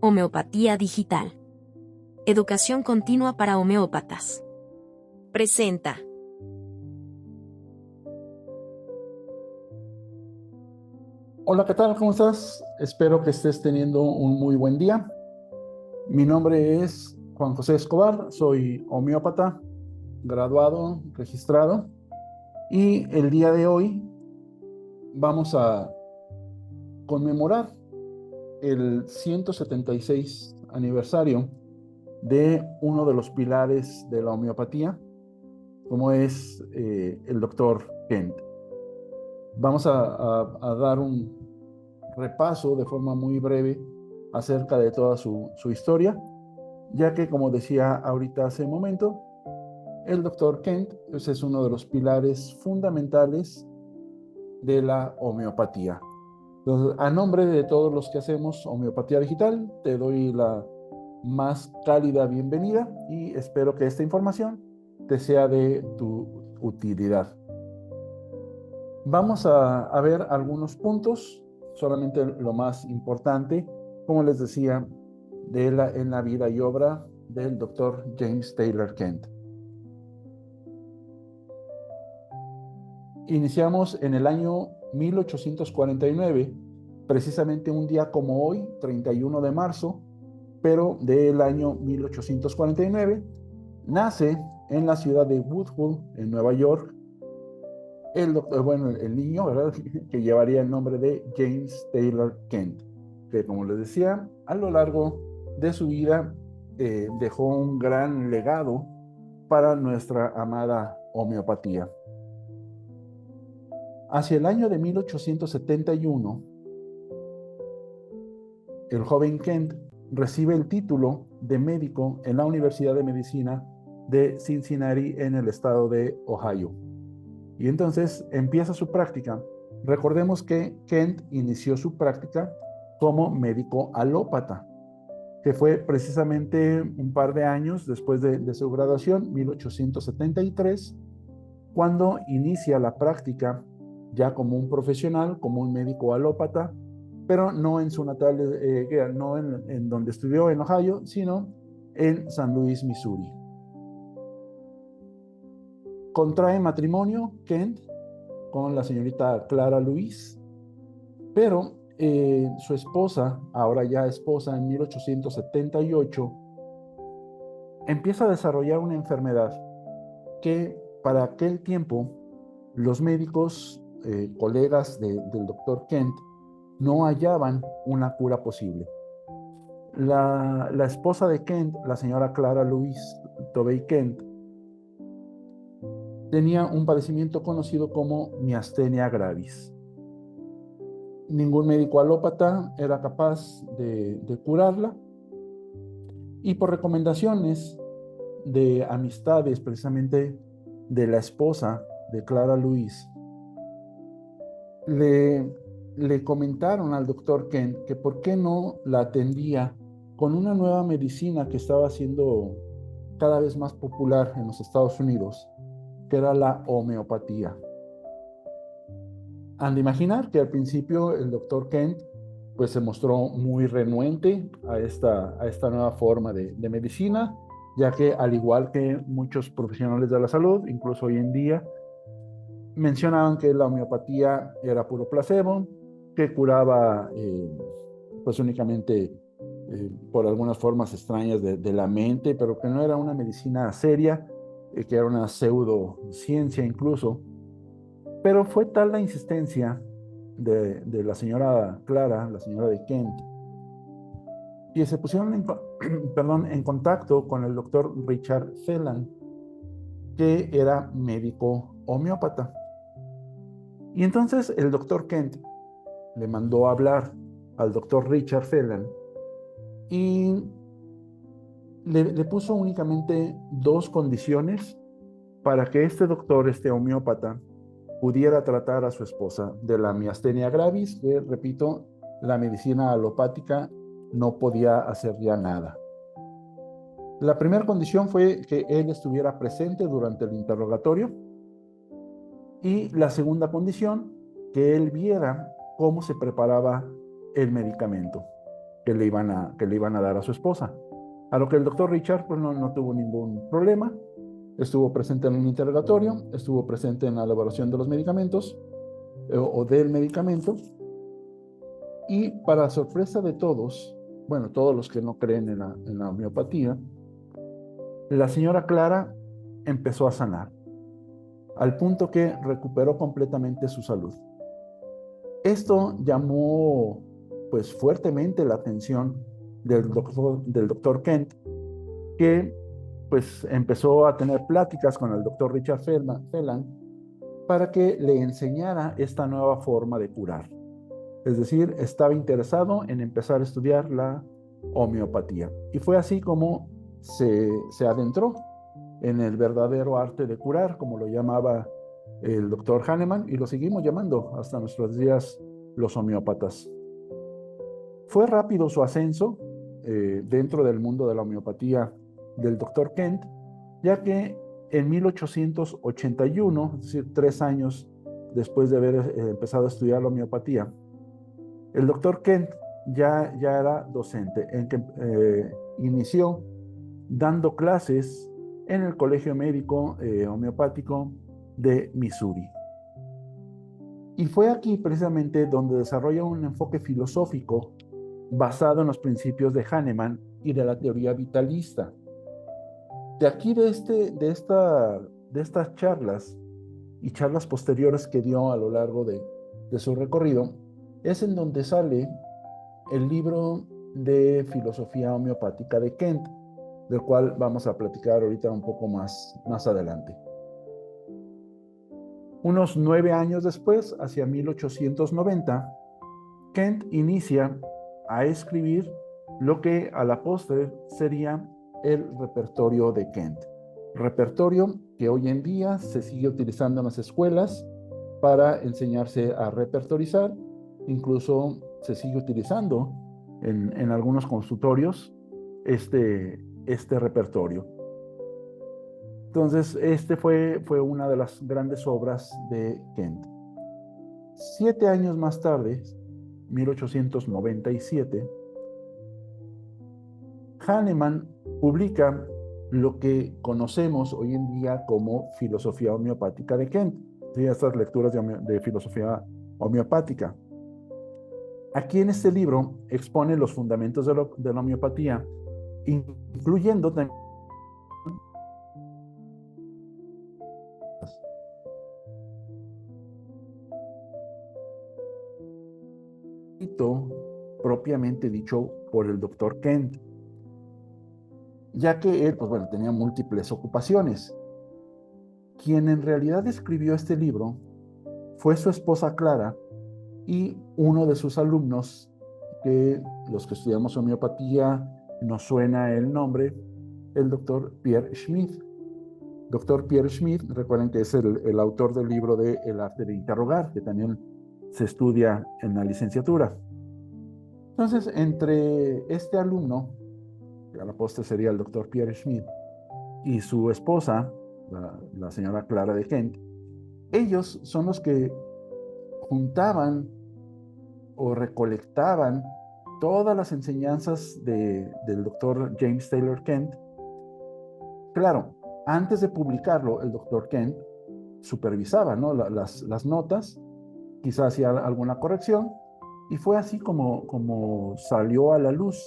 Homeopatía digital. Educación continua para homeópatas. Presenta. Hola, ¿qué tal? ¿Cómo estás? Espero que estés teniendo un muy buen día. Mi nombre es Juan José Escobar, soy homeópata, graduado, registrado, y el día de hoy vamos a conmemorar el 176 aniversario de uno de los pilares de la homeopatía, como es el doctor Kent. Vamos a dar un repaso de forma muy breve acerca de toda su historia, ya que, como decía ahorita hace un momento, el doctor Kent pues, es uno de los pilares fundamentales de la homeopatía. Entonces, a nombre de todos los que hacemos homeopatía digital, te doy la más cálida bienvenida y espero que esta información te sea de tu utilidad. Vamos a ver algunos puntos, solamente lo más importante, como les decía, en la vida y obra del doctor James Taylor Kent. Iniciamos en el año 1849, precisamente un día como hoy, 31 de marzo, pero del año 1849, nace en la ciudad de Woodhull, en Nueva York, el niño, ¿verdad? Que llevaría el nombre de James Taylor Kent, que, como les decía, a lo largo de su vida dejó un gran legado para nuestra amada homeopatía. Hacia el año de 1871, el joven Kent recibe el título de médico en la Universidad de Medicina de Cincinnati, en el estado de Ohio. Y entonces empieza su práctica. Recordemos que Kent inició su práctica como médico alópata, que fue precisamente un par de años después de su graduación, 1873, cuando inicia la práctica ya como un profesional, como un médico alópata, pero no en su natal, no en donde estudió, en Ohio, sino en San Luis, Missouri. Contrae matrimonio Kent con la señorita Clara Louise, pero su esposa, ahora ya esposa, en 1878, empieza a desarrollar una enfermedad que para aquel tiempo los médicos, colegas del doctor Kent, no hallaban una cura posible. La esposa de Kent, la señora Clara Louise Tobey Kent, tenía un padecimiento conocido como miastenia gravis. Ningún médico alópata era capaz de curarla, y por recomendaciones de amistades, precisamente de la esposa de Clara Louise, le comentaron al doctor Kent que por qué no la atendía con una nueva medicina que estaba siendo cada vez más popular en los Estados Unidos, que era la homeopatía. Han de imaginar que al principio el doctor Kent pues se mostró muy renuente a esta nueva forma de medicina, ya que, al igual que muchos profesionales de la salud, incluso hoy en día, mencionaban que la homeopatía era puro placebo, que curaba pues únicamente por algunas formas extrañas de la mente, pero que no era una medicina seria, que era una pseudociencia incluso. Pero fue tal la insistencia de la señora Clara, la señora de Kent, que se pusieron en contacto con el doctor Richard Phelan, que era médico homeópata. Y entonces el doctor Kent le mandó a hablar al doctor Richard Phelan y le puso únicamente dos condiciones para que este doctor, este homeópata, pudiera tratar a su esposa de la miastenia gravis, que, repito, la medicina alopática no podía hacer ya nada. La primera condición fue que él estuviera presente durante el interrogatorio, y la segunda condición, que él viera cómo se preparaba el medicamento. que le iban a dar a su esposa. A lo que el doctor Richard pues no tuvo ningún problema, estuvo presente en un interrogatorio, estuvo presente en la elaboración de los medicamentos o del medicamento, y para sorpresa de todos, bueno, todos los que no creen en la homeopatía, la señora Clara empezó a sanar, al punto que recuperó completamente su salud. Esto llamó pues fuertemente la atención del doctor Kent, que pues empezó a tener pláticas con el doctor Richard Phelan para que le enseñara esta nueva forma de curar. Es decir, estaba interesado en empezar a estudiar la homeopatía. Y fue así como se adentró en el verdadero arte de curar, como lo llamaba el doctor Hahnemann, y lo seguimos llamando hasta nuestros días los homeópatas. Fue rápido su ascenso dentro del mundo de la homeopatía del doctor Kent, ya que en 1881, es decir, 3 años después de haber empezado a estudiar la homeopatía, el doctor Kent ya era docente, en que inició dando clases en el Colegio Médico Homeopático de Missouri. Y fue aquí precisamente donde desarrolla un enfoque filosófico basado en los principios de Hahnemann y de la teoría vitalista. De aquí, de estas charlas y charlas posteriores que dio a lo largo de su recorrido, es en donde sale el libro de filosofía homeopática de Kent, del cual vamos a platicar ahorita un poco más adelante. Unos 9 años después, hacia 1890, Kent inicia a escribir lo que a la postre sería el repertorio de Kent. Repertorio que hoy en día se sigue utilizando en las escuelas para enseñarse a repertorizar, incluso se sigue utilizando en algunos consultorios este repertorio. Entonces, fue una de las grandes obras de Kent. 7 años más tarde, 1897, Hahnemann publica lo que conocemos hoy en día como filosofía homeopática de Kent, ¿sí? Estas lecturas de filosofía homeopática. Aquí en este libro expone los fundamentos de la homeopatía, incluyendo también propiamente dicho por el doctor Kent, ya que él, pues bueno, tenía múltiples ocupaciones. Quien en realidad escribió este libro fue su esposa Clara y uno de sus alumnos, que los que estudiamos homeopatía nos suena el nombre, el doctor Pierre Schmidt. Doctor Pierre Schmidt, recuerden que es el autor del libro de El arte de interrogar, que también se estudia en la licenciatura. Entonces, entre este alumno, que a la postre sería el doctor Pierre Schmidt, y su esposa, la señora Clara de Kent, ellos son los que juntaban o recolectaban todas las enseñanzas del doctor James Taylor Kent. Claro, antes de publicarlo, el doctor Kent supervisaba, ¿no?, las notas, quizás hacía alguna corrección, y fue así como salió a la luz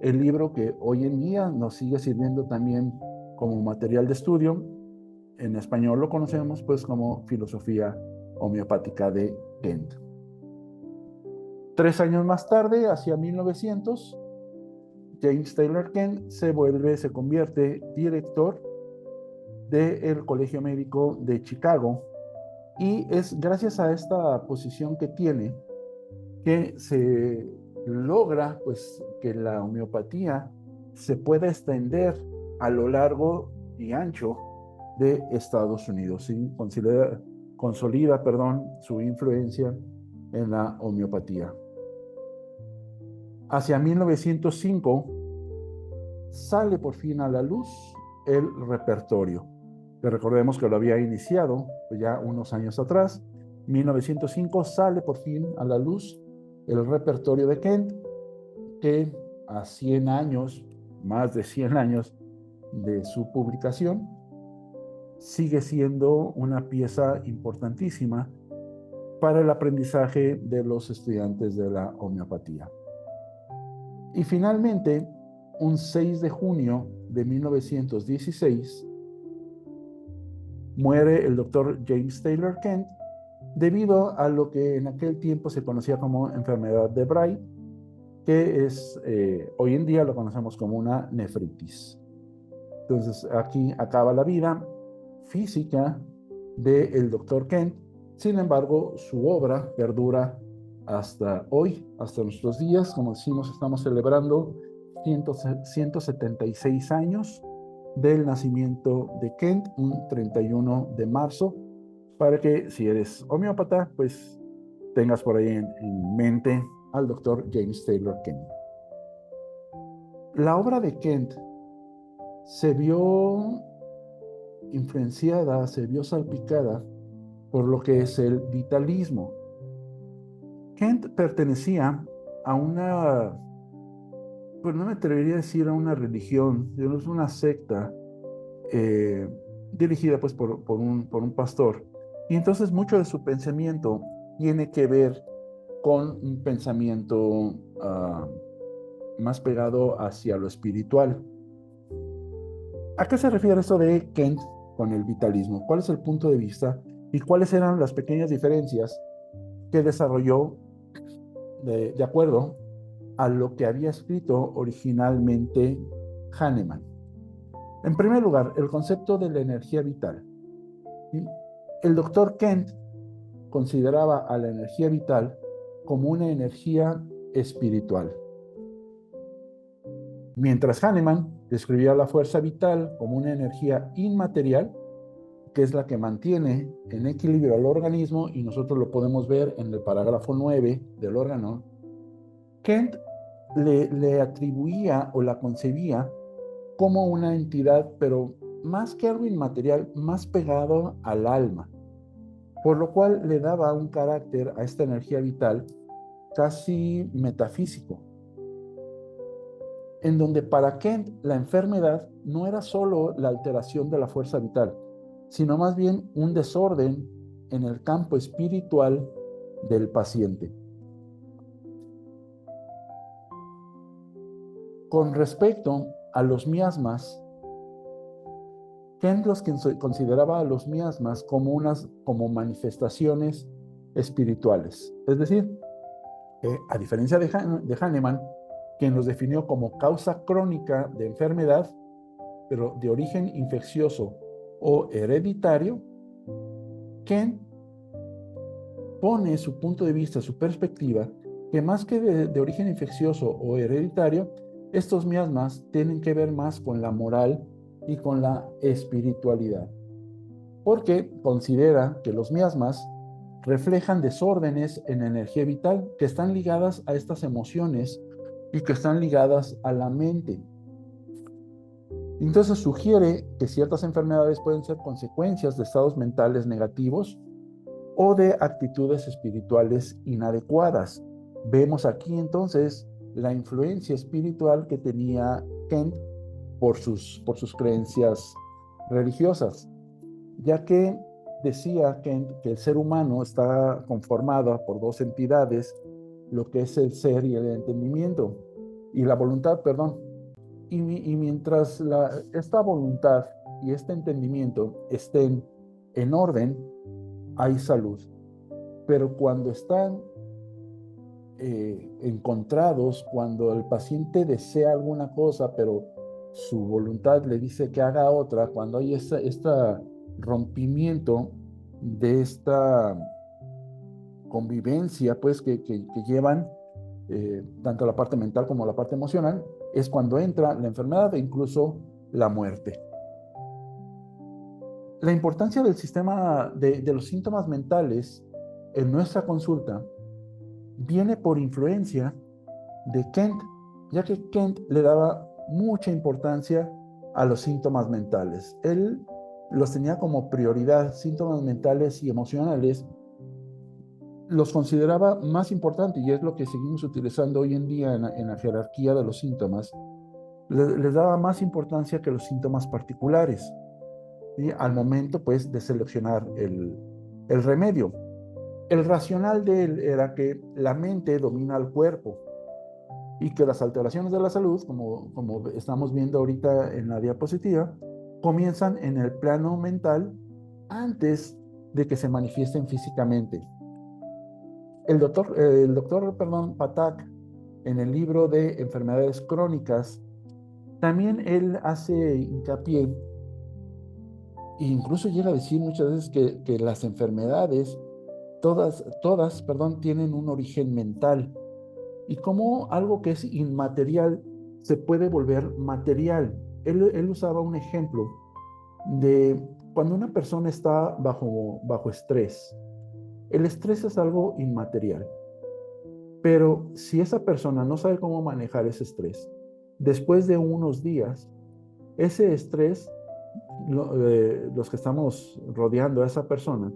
el libro que hoy en día nos sigue sirviendo también como material de estudio. En español lo conocemos pues como Filosofía Homeopática de Kent. 3 años más tarde, hacia 1900, James Taylor Kent se convierte director del Colegio Médico de Chicago, y es gracias a esta posición que tiene que se logra pues que la homeopatía se pueda extender a lo largo y ancho de Estados Unidos, ¿sí? Consolida su influencia en la homeopatía. Hacia 1905 sale por fin a la luz el repertorio, que recordemos que lo había iniciado ya unos años atrás. 1905 sale por fin a la luz el repertorio de Kent, que a 100 años, más de 100 años de su publicación, sigue siendo una pieza importantísima para el aprendizaje de los estudiantes de la homeopatía. Y finalmente, un 6 de junio de 1916, muere el doctor James Taylor Kent debido a lo que en aquel tiempo se conocía como enfermedad de Bright, que es, hoy en día lo conocemos como una nefritis. Entonces, aquí acaba la vida física del doctor Kent. Sin embargo, su obra perdura hasta hoy, hasta nuestros días. Como decimos, estamos celebrando 176 años del nacimiento de Kent, un 31 de marzo, para que si eres homeópata, pues tengas por ahí en mente al doctor James Taylor Kent. La obra de Kent se vio influenciada, se vio salpicada por lo que es el vitalismo. Kent pertenecía a una, pues no me atrevería a decir a una religión, sino es una secta dirigida pues por un pastor. Y entonces mucho de su pensamiento tiene que ver con un pensamiento más pegado hacia lo espiritual. ¿A qué se refiere esto de Kent con el vitalismo? ¿Cuál es el punto de vista y cuáles eran las pequeñas diferencias que desarrolló de acuerdo a lo que había escrito originalmente Hahnemann? En primer lugar, el concepto de la energía vital. El doctor Kent consideraba a la energía vital como una energía espiritual, mientras Hahnemann describía la fuerza vital como una energía inmaterial, que es la que mantiene en equilibrio al organismo, y nosotros lo podemos ver en el parágrafo 9 del órgano. Kent le atribuía o la concebía como una entidad, pero más que algo inmaterial, más pegado al alma, por lo cual le daba un carácter a esta energía vital casi metafísico, en donde para Kent la enfermedad no era solo la alteración de la fuerza vital, sino más bien un desorden en el campo espiritual del paciente. Con respecto a los miasmas, Kent los consideraba a los miasmas como manifestaciones espirituales. Es decir, a diferencia de Hahnemann, quien los definió como causa crónica de enfermedad, pero de origen infeccioso o hereditario, Kent pone su punto de vista, su perspectiva, que más que de origen infeccioso o hereditario, estos miasmas tienen que ver más con la moral y con la espiritualidad, porque considera que los miasmas reflejan desórdenes en la energía vital que están ligadas a estas emociones y que están ligadas a la mente. Entonces sugiere que ciertas enfermedades pueden ser consecuencias de estados mentales negativos o de actitudes espirituales inadecuadas. Vemos aquí entonces la influencia espiritual que tenía Kent por sus creencias religiosas, ya que decía Kent que el ser humano está conformado por dos entidades, lo que es el ser y el entendimiento, y la voluntad, perdón. Y mientras esta voluntad y este entendimiento estén en orden, hay salud. Pero cuando están encontrados, cuando el paciente desea alguna cosa, pero su voluntad le dice que haga otra, cuando hay este rompimiento de esta convivencia, pues, que llevan tanto la parte mental como la parte emocional, es cuando entra la enfermedad e incluso la muerte. La importancia del sistema de los síntomas mentales en nuestra consulta viene por influencia de Kent, ya que Kent le daba mucha importancia a los síntomas mentales. Él los tenía como prioridad, síntomas mentales y emocionales, los consideraba más importante, y es lo que seguimos utilizando hoy en día en la jerarquía de los síntomas, les daba más importancia que los síntomas particulares, ¿sí? Al momento, pues, de seleccionar el remedio. El racional de él era que la mente domina al cuerpo y que las alteraciones de la salud, como estamos viendo ahorita en la diapositiva, comienzan en el plano mental antes de que se manifiesten físicamente. El doctor Patak, en el libro de enfermedades crónicas, también él hace hincapié, e incluso llega a decir muchas veces que las enfermedades, todas, tienen un origen mental, y cómo algo que es inmaterial se puede volver material. Él usaba un ejemplo de cuando una persona está bajo estrés. El estrés es algo inmaterial, pero si esa persona no sabe cómo manejar ese estrés, después de unos días, ese estrés, los que estamos rodeando a esa persona,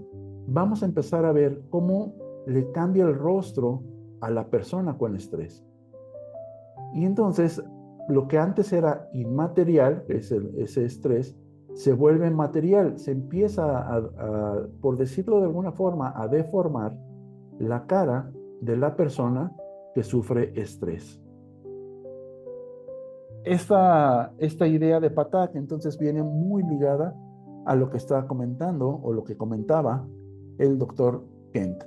vamos a empezar a ver cómo le cambia el rostro a la persona con estrés. Y entonces, lo que antes era inmaterial, ese estrés, se vuelve material, se empieza por decirlo de alguna forma, a deformar la cara de la persona que sufre estrés. Esta idea de Patak entonces viene muy ligada a lo que estaba comentando o lo que comentaba el doctor Kent.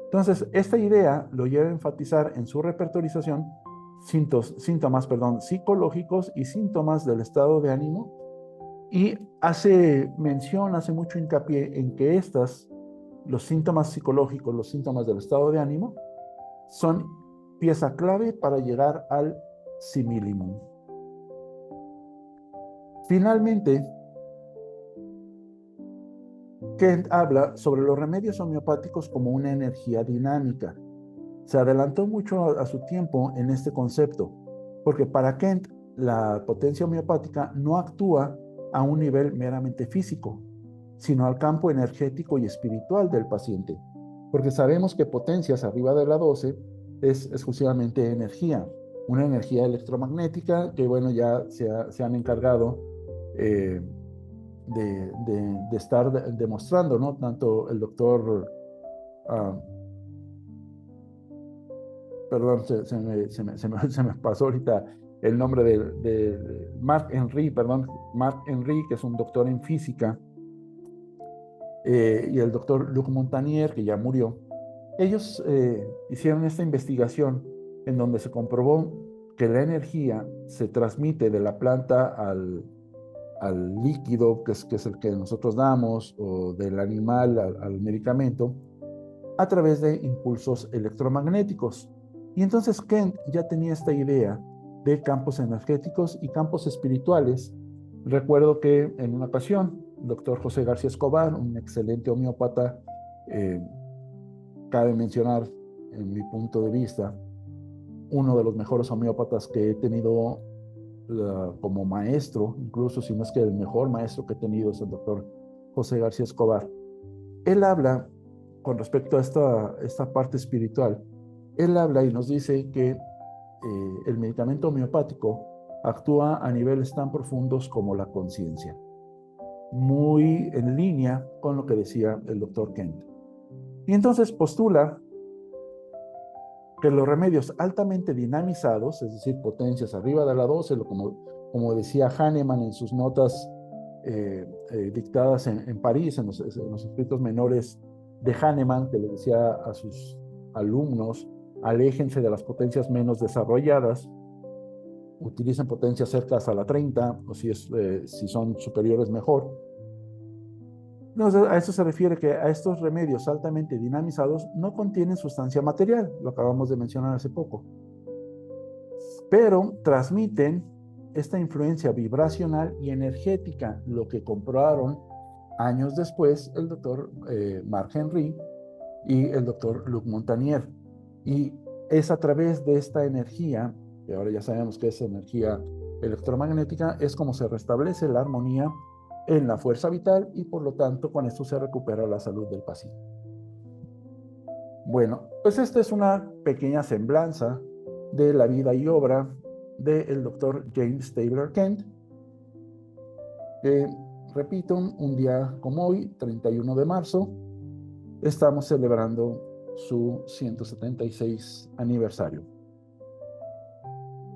Entonces, esta idea lo lleva a enfatizar en su repertorización síntomas psicológicos y síntomas del estado de ánimo, y hace mucho hincapié en que los síntomas psicológicos, los síntomas del estado de ánimo, son pieza clave para llegar al similimum. Finalmente, Kent habla sobre los remedios homeopáticos como una energía dinámica. Se adelantó mucho a su tiempo en este concepto, porque para Kent la potencia homeopática no actúa a un nivel meramente físico, sino al campo energético y espiritual del paciente, porque sabemos que potencias arriba de la 12 es exclusivamente energía, una energía electromagnética que, bueno, ya se han encargado de estar demostrando, ¿no? Tanto el doctor, perdón, se me pasó ahorita el nombre de Marc Henry, que es un doctor en física, y el doctor Luc Montagnier, que ya murió. Ellos hicieron esta investigación en donde se comprobó que la energía se transmite de la planta al líquido, que es el que nosotros damos, o del animal al medicamento, a través de impulsos electromagnéticos. Y entonces Kent ya tenía esta idea de campos energéticos y campos espirituales. Recuerdo que en una ocasión, el doctor José García Escobar, un excelente homeópata, cabe mencionar, en mi punto de vista, uno de los mejores homeópatas que he tenido como maestro, incluso si no es que el mejor maestro que he tenido es el doctor José García Escobar. Él habla con respecto a esta parte espiritual. Él habla y nos dice que el medicamento homeopático actúa a niveles tan profundos como la conciencia, muy en línea con lo que decía el doctor Kent. Y entonces postula que los remedios altamente dinamizados, es decir, potencias arriba de la 12, como decía Hahnemann en sus notas dictadas en París, en los escritos menores de Hahnemann, que le decía a sus alumnos: aléjense de las potencias menos desarrolladas, utilicen potencias cercanas a la 30, o si son superiores, mejor. Entonces, a eso se refiere, que a estos remedios altamente dinamizados no contienen sustancia material, lo acabamos de mencionar hace poco, pero transmiten esta influencia vibracional y energética, lo que comprobaron años después el doctor Marc Henry y el doctor Luc Montagnier. Y es a través de esta energía, que ahora ya sabemos que es energía electromagnética, es como se restablece la armonía en la fuerza vital, y por lo tanto con esto se recupera la salud del paciente. Bueno, pues esta es una pequeña semblanza de la vida y obra del doctor James Taylor Kent, que, repito, un día como hoy, 31 de marzo, estamos celebrando su 176 aniversario.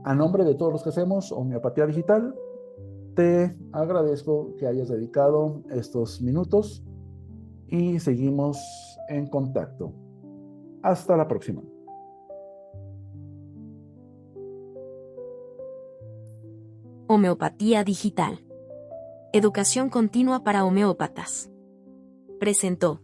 A nombre de todos los que hacemos homeopatía digital, te agradezco que hayas dedicado estos minutos y seguimos en contacto. Hasta la próxima. Homeopatía digital. Educación continua para homeópatas. Presentó.